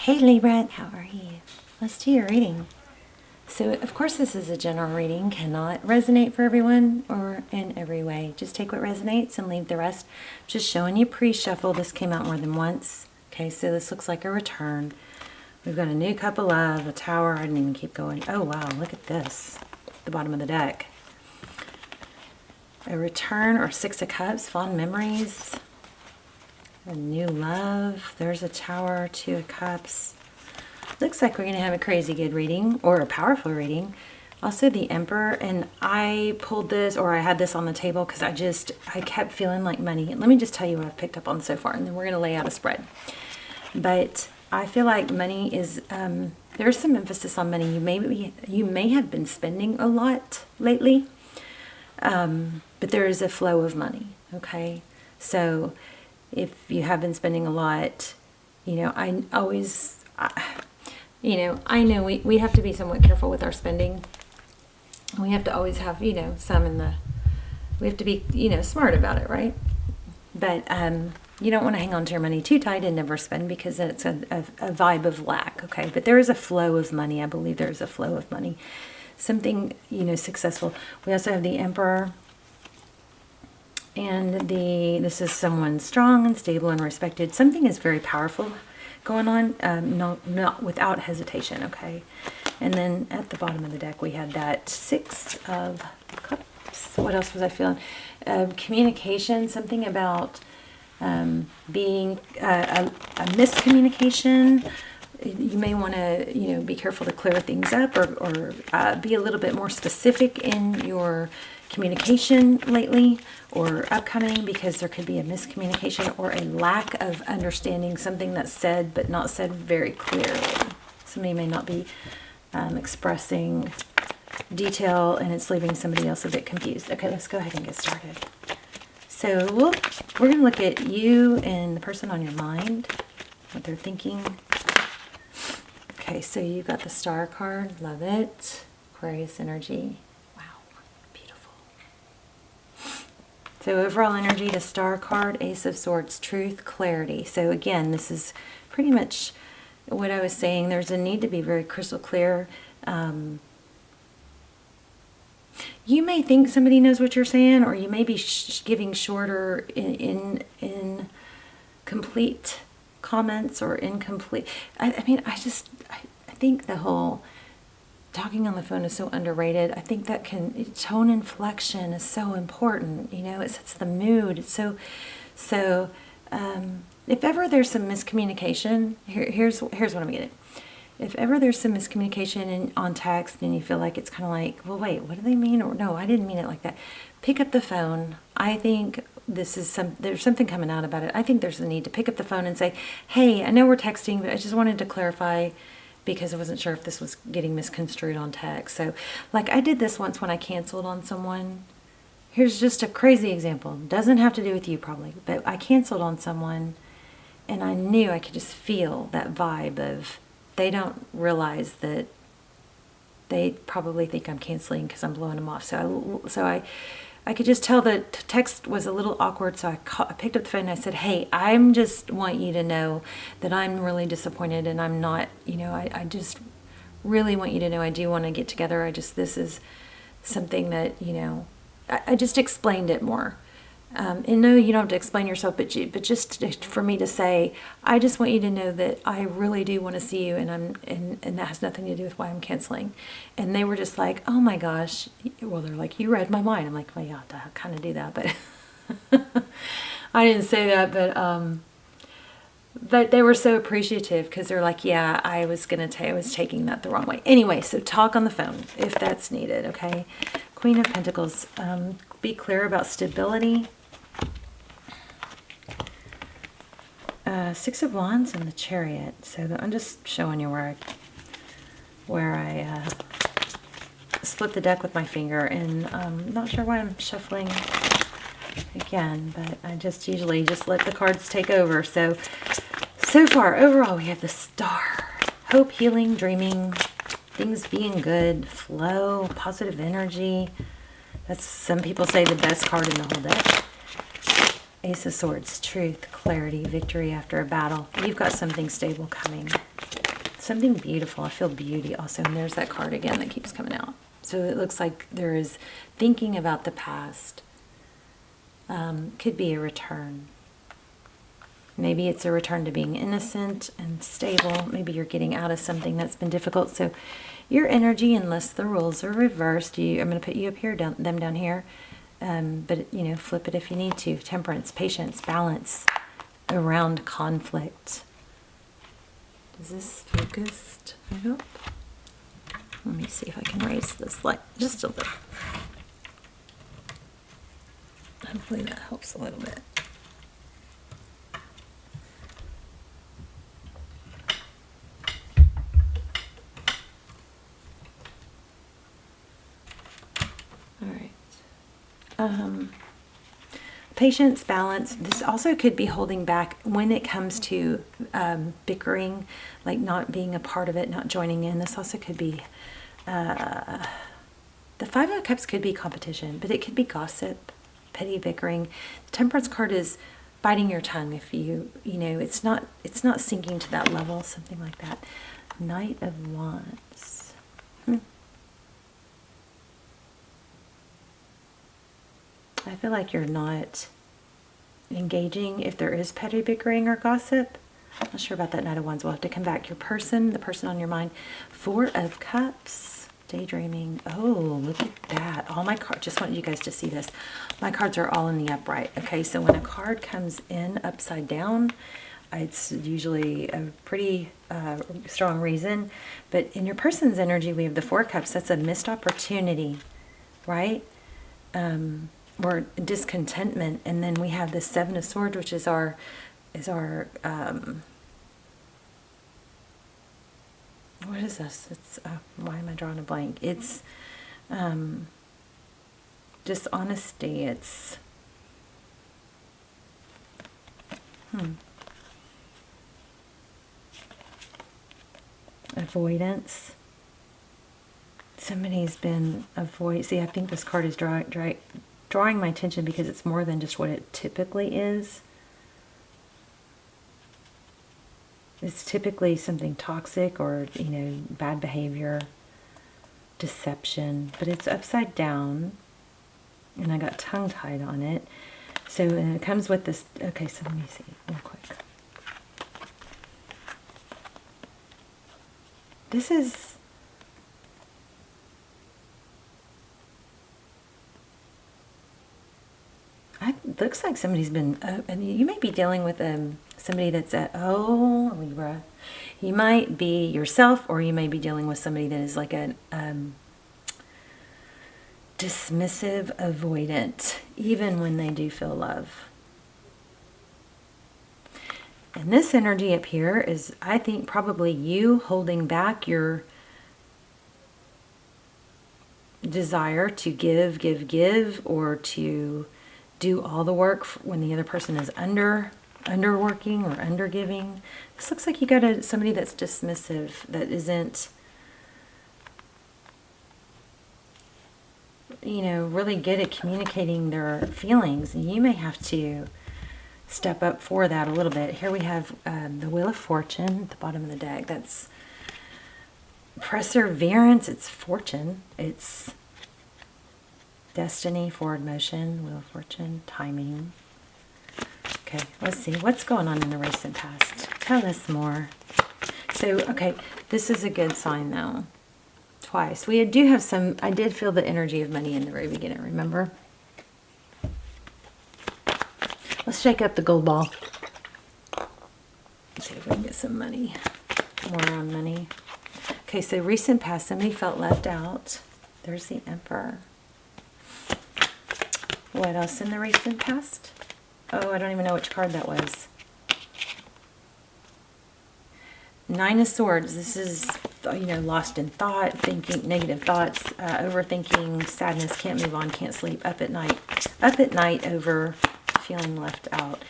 Hey Libra, how are you? Let's do your reading. So, of course, this is a general reading, cannot resonate for everyone or in every way. Just take what resonates and leave the rest. Just showing you pre-shuffle. This came out more than once. Okay, so this looks like a return. We've got a new cup of love, a tower. I didn't even keep going. Oh, wow, look at this. The bottom of the deck. A return or Six of Cups, fond memories. A new love. There's a tower, Two of Cups. Looks like we're going to have a crazy good reading or a powerful reading. Also the Emperor, and I pulled this, or I had this on the table because I kept feeling like money. Let me just tell you what I've picked up on so far, and then we're going to lay out a spread. But I feel like money is, there's some emphasis on money. You may have been spending a lot lately, but there is a flow of money, okay? So if you have been spending a lot, I know we have to be somewhat careful with our spending. We have to always have, some we have to be, smart about it, right? But you don't want to hang on to your money too tight and never spend, because it's a vibe of lack, okay? But there is a flow of money. I believe there is a flow of money. Something, successful. We also have the Emperor. And this is someone strong and stable and respected. Something is very powerful going on, not without hesitation, okay? And then at the bottom of the deck, we had that Six of Cups. What else was I feeling? Communication, something about being a miscommunication. You may want to, be careful to clear things up or be a little bit more specific in your communication lately or upcoming, because there could be a miscommunication or a lack of understanding, something that's said but not said very clearly. Somebody may not be expressing detail, and it's leaving somebody else a bit confused. Okay, let's go ahead and get started. So we're going to look at you and the person on your mind, what they're thinking. Okay, so you've got the Star card. Love it. Aquarius energy. Wow, beautiful. So overall energy, the Star card, Ace of Swords, truth, clarity. So again, this is pretty much what I was saying. There's a need to be very crystal clear. You may think somebody knows what you're saying, or you may be giving shorter in complete comments or incomplete. I think the whole talking on the phone is so underrated. I think that tone inflection is so important. It sets the mood. It's so if ever there's some miscommunication, here's what I'm getting. If ever there's some miscommunication on text and you feel like it's kind of like, well, wait, what do they mean? Or no, I didn't mean it like that. Pick up the phone. I think there's something coming out about it. I think there's a need to pick up the phone and say, hey, I know we're texting, but I just wanted to clarify, because I wasn't sure if this was getting misconstrued on text. So like I did this once when I canceled on someone. Here's just a crazy example. Doesn't have to do with you probably, but I canceled on someone and I knew I could just feel that vibe of, they don't realize that they probably think I'm canceling because I'm blowing them off. So I could just tell the text was a little awkward. So I picked up the phone and I said, hey, I just want you to know that I'm really disappointed, and I'm not, I just really want you to know I do want to get together. This is something that, I just explained it more. And no, you don't have to explain yourself, but just for me to say, I just want you to know that I really do want to see you, and that has nothing to do with why I'm canceling. And they were just like, oh my gosh. Well, they're like, you read my mind. I'm like, well, yeah, I kind of do that, but I didn't say that, but they were so appreciative, because they're like, yeah, I was taking that the wrong way. Anyway, so talk on the phone if that's needed, okay? Queen of Pentacles, be clear about stability. Six of Wands and the Chariot. So I'm just showing you where I split the deck with my finger, and I'm not sure why I'm shuffling again, but I usually just let the cards take over. So far, overall, we have the Star. Hope, healing, dreaming, things being good, flow, positive energy. That's, some people say, the best card in the whole deck. Ace of Swords, truth, clarity, victory after a battle. You've got something stable coming. something beautiful. I feel beauty also. And there's that card again that keeps coming out. So it looks like there is thinking about the past. Could be a return. Maybe it's a return to being innocent and stable. Maybe you're getting out of something that's been difficult. So your energy, unless the rules are reversed, I'm going to put you up here, them down here. But, you know, flip it if you need to. Temperance, patience, balance around conflict. Is this focused? I hope. Let me see if I can raise this light just a little. Hopefully that helps a little bit. All right. Patience, balance. This also could be holding back when it comes to bickering, like not being a part of it, not joining in. This also could be, the Five of Cups could be competition, but it could be gossip, petty bickering. The Temperance card is biting your tongue if you know, it's not sinking to that level, something like that. Knight of Wands. I feel like you're not engaging if there is petty bickering or gossip. I'm not sure about that Knight of Wands. We'll have to come back. Your person, the person on your mind. Four of Cups. Daydreaming. Oh, look at that. All my cards, just want you guys to see this. My cards are all in the upright. Okay, so when a card comes in upside down, it's usually a pretty strong reason. But in your person's energy, we have the Four of Cups. That's a missed opportunity, right? Or discontentment. And then we have the Seven of Swords, which is our what is this? It's why am I drawing a blank? It's dishonesty. It's avoidance. Somebody's been avoid. See, I think this card is drawing my attention because it's more than just what it typically is. It's typically something toxic or, you know, bad behavior, deception, but it's upside down, and I got tongue-tied on it. So it comes with this. Okay, so let me see real quick. This is looks like somebody's been, and you may be dealing with somebody that's Libra. You might be yourself, or you may be dealing with somebody that is like a dismissive, avoidant, even when they do feel love. And this energy up here is, I think, probably you holding back your desire to give, or to do all the work when the other person is underworking or undergiving. This looks like you got somebody that's dismissive, that isn't, you know, really good at communicating their feelings. And you may have to step up for that a little bit. Here we have the Wheel of Fortune at the bottom of the deck. That's perseverance. It's fortune. It's destiny, forward motion, Wheel of Fortune, timing. Okay, let's see. What's going on in the recent past? Tell us more. So, okay, this is a good sign, though. Twice. We do have some, I did feel the energy of money in the very beginning, remember? Let's shake up the gold ball. Let's see if we can get some money. More on money. Okay, so recent past, somebody felt left out. There's the Emperor. What else in the recent past? Oh, I don't even know which card that was. Nine of Swords. This is, you know, lost in thought, thinking, negative thoughts, overthinking, sadness, can't move on, can't sleep, up at night over feeling left out.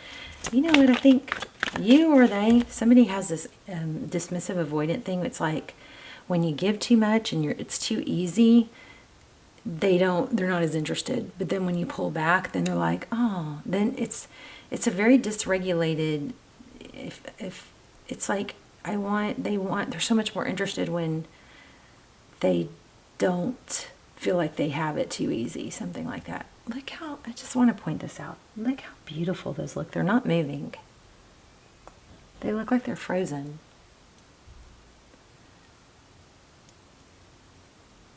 You know what, I think you or they, somebody has this dismissive, avoidant thing. It's like when you give too much and it's too easy, they're not as interested. But then when you pull back, then they're like, oh, then it's a very dysregulated, if it's like, they're so much more interested when they don't feel like they have it too easy, something like that. Look how, I just want to point this out. Look how beautiful those look. They're not moving. They look like they're frozen.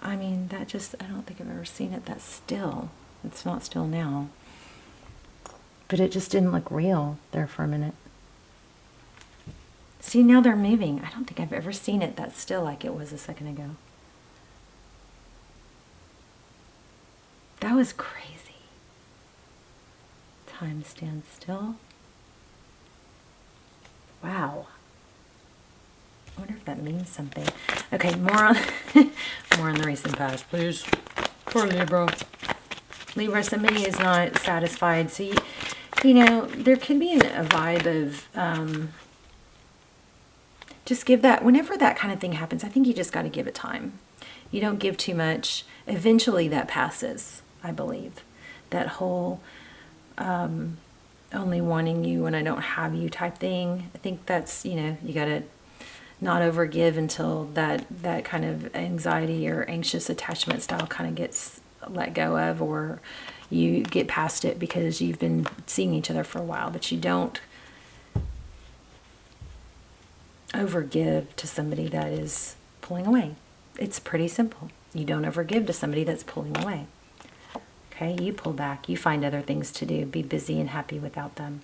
I mean, I don't think I've ever seen it that still. It's not still now. But it just didn't look real there for a minute. See, now they're moving. I don't think I've ever seen it that still like it was a second ago. That was crazy. Time stands still. Wow. I wonder if that means something. Okay, more on the recent past, please. Poor Libra. Libra, somebody is not satisfied. So, you know, there can be a vibe of just give that, whenever that kind of thing happens, I think you just got to give it time. You don't give too much. Eventually that passes, I believe. That whole only wanting you when I don't have you type thing. I think that's, you know, you got to not overgive until that kind of anxiety or anxious attachment style kind of gets let go of, or you get past it because you've been seeing each other for a while, but you don't overgive to somebody that is pulling away. It's pretty simple. You don't overgive to somebody that's pulling away. Okay, you pull back. You find other things to do. Be busy and happy without them.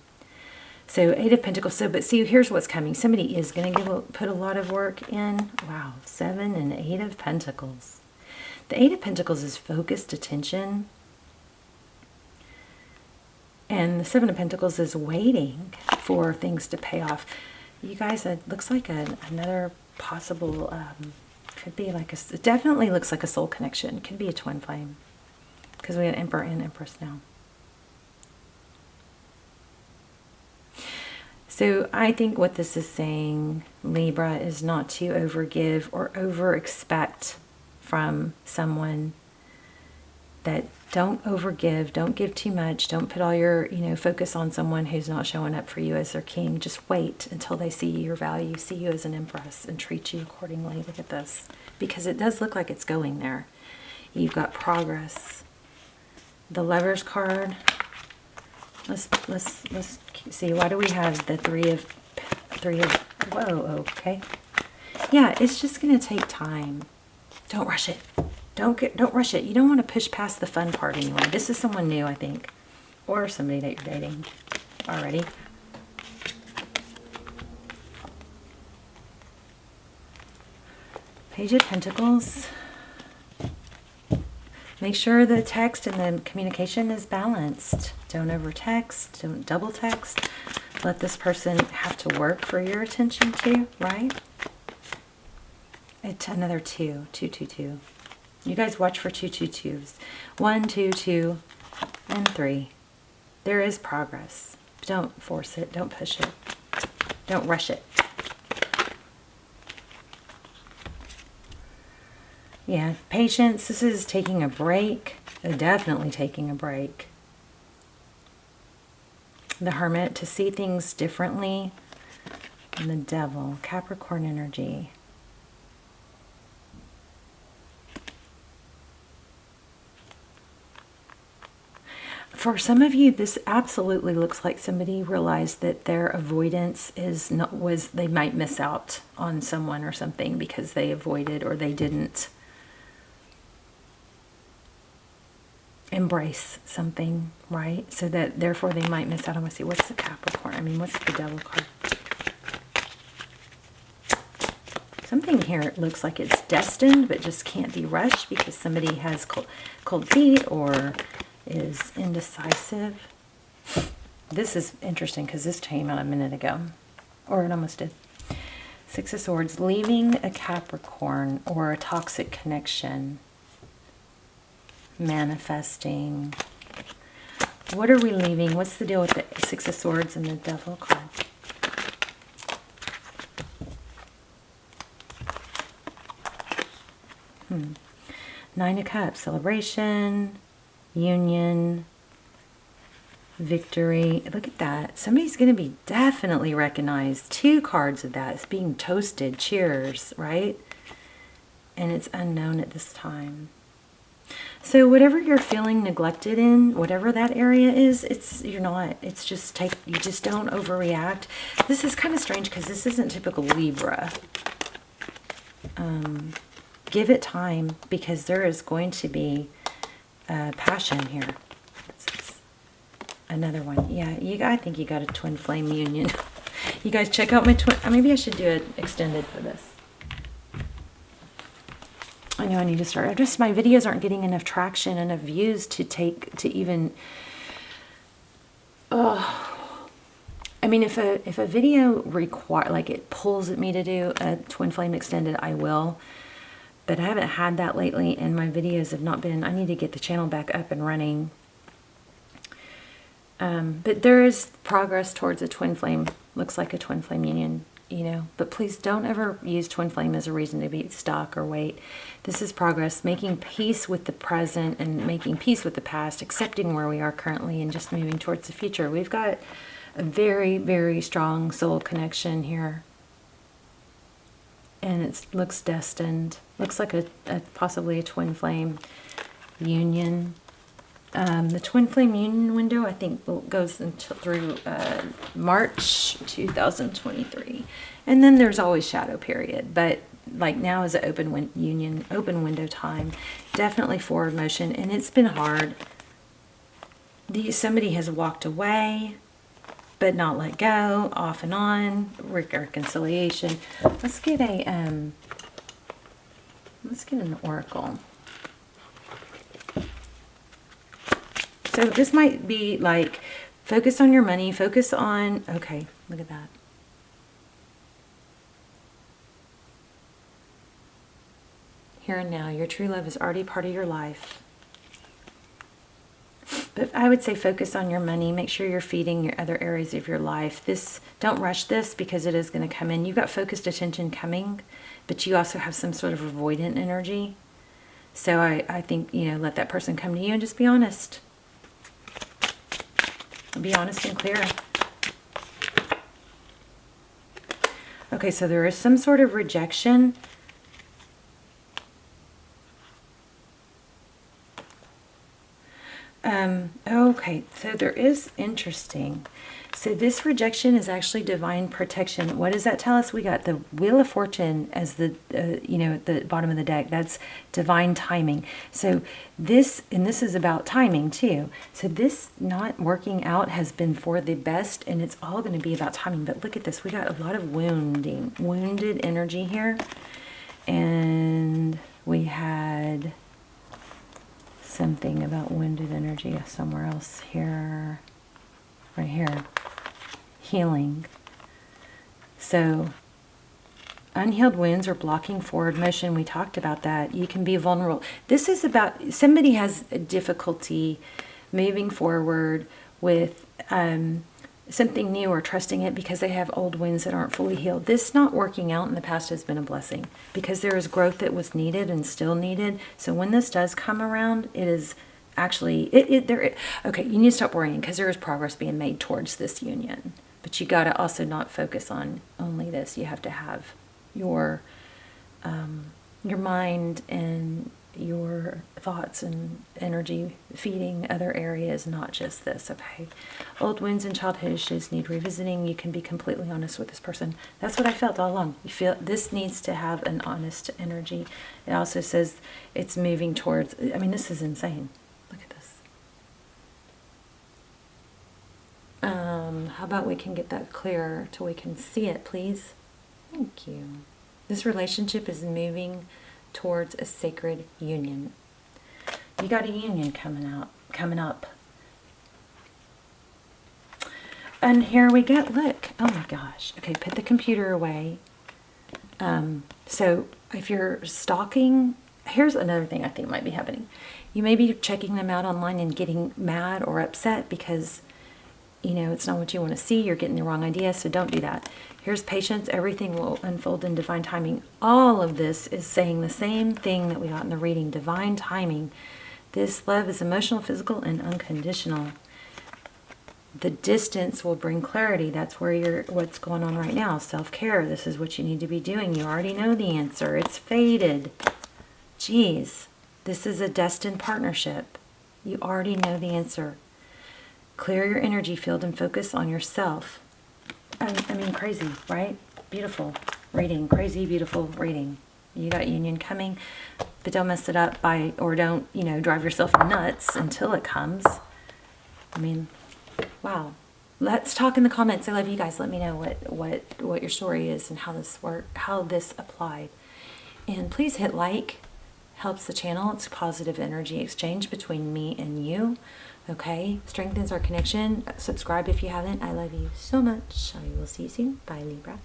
So 8 of Pentacles. So, but see, here's what's coming. Somebody is going to put a lot of work in. Wow, 7 and 8 of Pentacles. The 8 of Pentacles is focused attention. And the 7 of Pentacles is waiting for things to pay off. You guys, it looks like another possible, could be like it definitely looks like a soul connection. Could be a twin flame. Because we have Emperor and Empress now. So I think what this is saying, Libra, is not to overgive or over-expect from someone. That don't overgive, don't give too much, don't put all your, you know, focus on someone who's not showing up for you as their king. Just wait until they see your value, see you as an empress, and treat you accordingly. Look at this. Because it does look like it's going there. You've got progress. The Lovers card. Let's see. Why do we have the three of whoa, okay. Yeah, it's just going to take time. Don't rush it. Don't rush it. You don't want to push past the fun part anyway. This is someone new, I think. Or somebody that you're dating already. Page of Pentacles. Make sure the text and the communication is balanced. Don't over text. Don't double text. Let this person have to work for your attention too, right? It's another 2. 2, 2, 2. You guys watch for 2, 2, 2s. 1, 2, 2, and 3. There is progress. Don't force it. Don't push it. Don't rush it. Yeah, patience. This is taking a break. Definitely taking a break. The Hermit, to see things differently. And the Devil, Capricorn energy. For some of you, this absolutely looks like somebody realized that their avoidance they might miss out on someone or something because they avoided or they didn't embrace something, right? So that therefore they might miss out on, let's see, what's the Capricorn? I mean, what's the Devil card? Something here, it looks like it's destined, but just can't be rushed because somebody has cold feet or is indecisive. This is interesting because this came out a minute ago, or it almost did. 6 of Swords, leaving a Capricorn or a toxic connection, manifesting. What are we leaving? What's the deal with the 6 of Swords and the Devil card? Nine of Cups, celebration, union, victory. Look at that. Somebody's going to be definitely recognized. 2 cards of that. It's being toasted. Cheers, right? And it's unknown at this time. So whatever you're feeling neglected in, whatever that area is, you're not. It's just you just don't overreact. This is kind of strange because this isn't typical Libra. Give it time, because there is going to be passion here. Another one. Yeah, I think you got a twin flame union. You guys check out my maybe I should do it extended for this. I know I need to start. My videos aren't getting enough traction, enough views to even. I mean, if a video it pulls at me to do a twin flame extended, I will. But I haven't had that lately, and my videos have not been. I need to get the channel back up and running. But there is progress towards a twin flame. Looks like a twin flame union, But please don't ever use twin flame as a reason to be stuck or wait. This is progress, making peace with the present and making peace with the past, accepting where we are currently and just moving towards the future. We've got a very, very strong soul connection here. And it looks destined. Looks like possibly a twin flame union. The twin flame union window, I think, goes through March 2023. And then there's always shadow period. But like now is an open window time. Definitely forward motion. And it's been hard. Somebody has walked away, but not let go, off and on, reconciliation. Let's get an oracle. So this might be like, focus on your money, focus on, okay, look at that. Here and now, your true love is already part of your life. But I would say focus on your money. Make sure you're feeding your other areas of your life. Don't rush this, because it is going to come in. You've got focused attention coming, but you also have some sort of avoidant energy. So I think, let that person come to you and just be honest. Be honest and clear. Okay, so there is some sort of rejection. Okay, so there is interesting. So this rejection is actually divine protection. What does that tell us? We got the Wheel of Fortune as the, at the bottom of the deck. That's divine timing. So this is about timing too. So this not working out has been for the best, and it's all going to be about timing. But look at this. We got a lot of wounded energy here. And we had something about wounded energy somewhere else here, right here, healing. So unhealed wounds are blocking forward motion. We talked about that. You can be vulnerable. This is about somebody has a difficulty moving forward with something new or trusting it because they have old wounds that aren't fully healed. This not working out in the past has been a blessing, because there is growth that was needed and still needed. So when this does come around, it is actually okay, you need to stop worrying, because there is progress being made towards this union. But you got to also not focus on only this. You have to have your mind and your thoughts and energy feeding other areas, not just this. Okay, old wounds and childhood issues need revisiting. You can be completely honest with this person. That's what I felt all along. You feel this needs to have an honest energy. It also says it's moving towards, I mean, this is insane. Look at this. How about we can get that clearer till we can see it, please? Thank you. This relationship is moving towards a sacred union. You got a union coming up. And here we go. Look. Oh my gosh. Okay, put the computer away. So if you're stalking, here's another thing I think might be happening. You may be checking them out online and getting mad or upset because it's not what you want to see. You're getting the wrong idea, so don't do that. Here's patience. Everything will unfold in divine timing. All of this is saying the same thing that we got in the reading. Divine timing. This love is emotional, physical, and unconditional. The distance will bring clarity. That's where what's going on right now. Self-care. This is what you need to be doing. You already know the answer. It's fated. Geez, this is a destined partnership. You already know the answer. Clear your energy field and focus on yourself. I mean, crazy, right? Beautiful reading. Crazy, beautiful reading. You got union coming, but don't mess it up or don't, drive yourself nuts until it comes. I mean, wow. Let's talk in the comments. I love you guys. Let me know what your story is and how this applied. And please hit like. Helps the channel. It's a positive energy exchange between me and you. Okay? Strengthens our connection. Subscribe if you haven't. I love you so much. I will see you soon. Bye, Libra.